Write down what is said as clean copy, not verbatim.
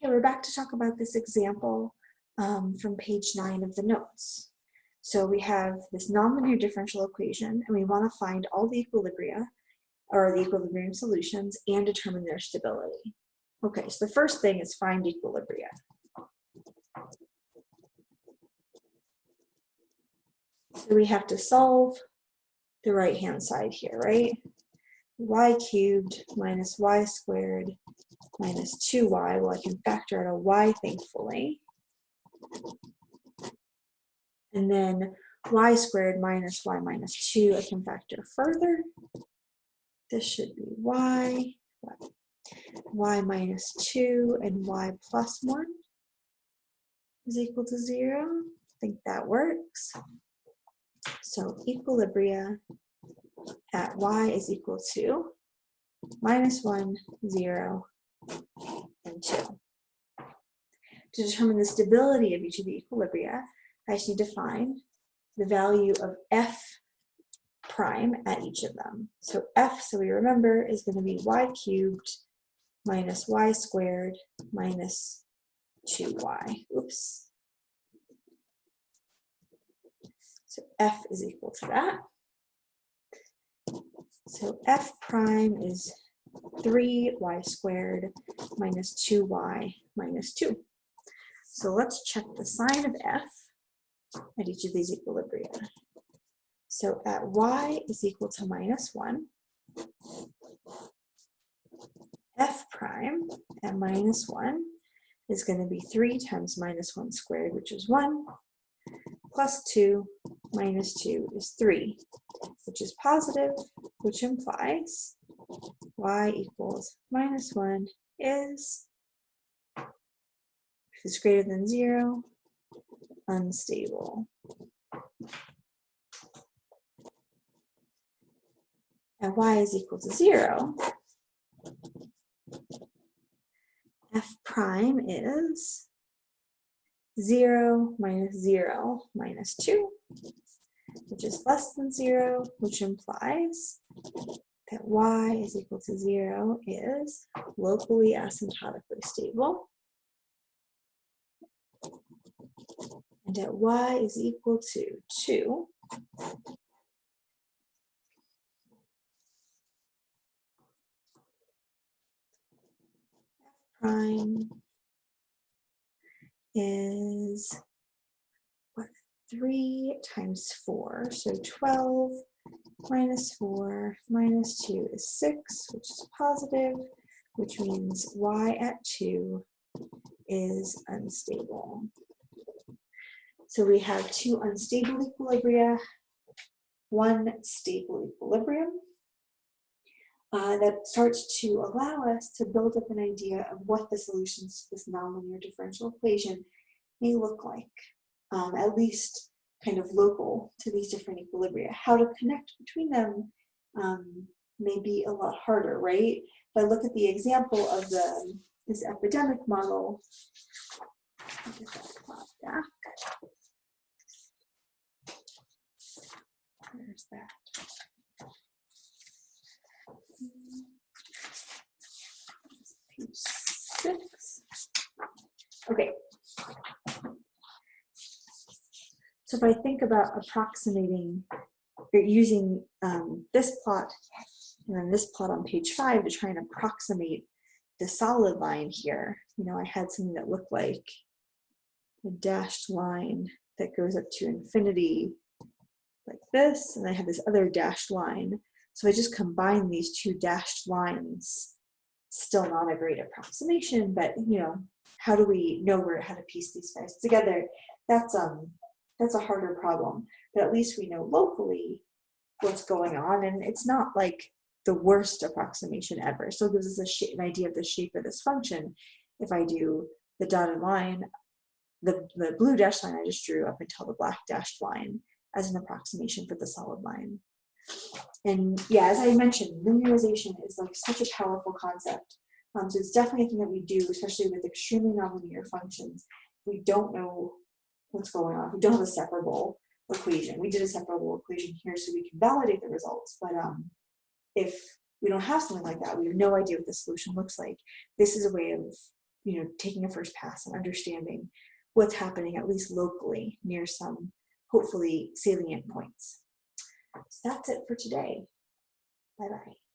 Okay, we're back to talk about this example from page 9 of the notes. So we have this nonlinear differential equation, and we want to find all the equilibria, or the equilibrium solutions, and determine their stability. Okay, so the first thing is find equilibria. So we have to solve the right-hand side here, right? Y cubed minus y squared minus 2y. Well, I can factor out a y, thankfully. And then y squared minus y minus 2, I can factor further. This should be y minus 2, and y plus 1 is equal to 0. I think that works. So equilibria at y is equal to minus 1, 0, and 2. To determine the stability of each of the equilibria, I just need to find the value of f prime at each of them. So f, so we remember, is going to be y cubed minus y squared minus 2y. Oops. So f is equal to that. So f prime is 3y squared minus 2y minus 2. So let's check the sign of f at each of these equilibria. So at y is equal to minus 1, f prime at minus 1 is going to be 3 times minus 1 squared, which is 1, plus 2 minus 2 is 3, which is positive, which implies y equals minus 1 is, if it's greater than 0, unstable. At y is equal to 0, f prime is 0 minus 0 minus 2, which is less than 0, which implies that y is equal to 0 is locally asymptotically stable. And at y is equal to 2, prime is what, 3 times 4, so 12 minus 4 minus 2 is 6, which is positive, which means y at 2 is unstable. So we have 2 unstable equilibria, 1 stable equilibrium. That starts to allow us to build up an idea of what the solutions to this nonlinear differential equation may look like, at least kind of local to these different equilibria. How to connect between them may be a lot harder, right? If I look at the example of this epidemic model, I'll get that plot back. Where's that? Page 6. Okay. So if I think about approximating, or using this plot and then this plot on page 5 to try and approximate the solid line here, you know, I had something that looked like a dashed line that goes up to infinity like this, and I have this other dashed line. So if I just combine these two dashed lines, still not a great approximation, but you know, how do we know how to piece these guys together? That's a harder problem, but at least we know locally what's going on, and it's not like the worst approximation ever. It still gives us an idea of the shape of this function. If I do the dotted line, the blue dashed line I just drew up until the black dashed line as an approximation for the solid line. And yeah, as I mentioned, linearization is like such a powerful concept. So it's definitely a thing that we do, especially with extremely nonlinear functions. We don't know what's going on. We don't have a separable equation. We did a separable equation here so we can validate the results. But if we don't have something like that, we have no idea what the solution looks like. This is a way of, taking a first pass and understanding what's happening, at least locally, near some hopefully salient points. So that's it for today. Bye-bye.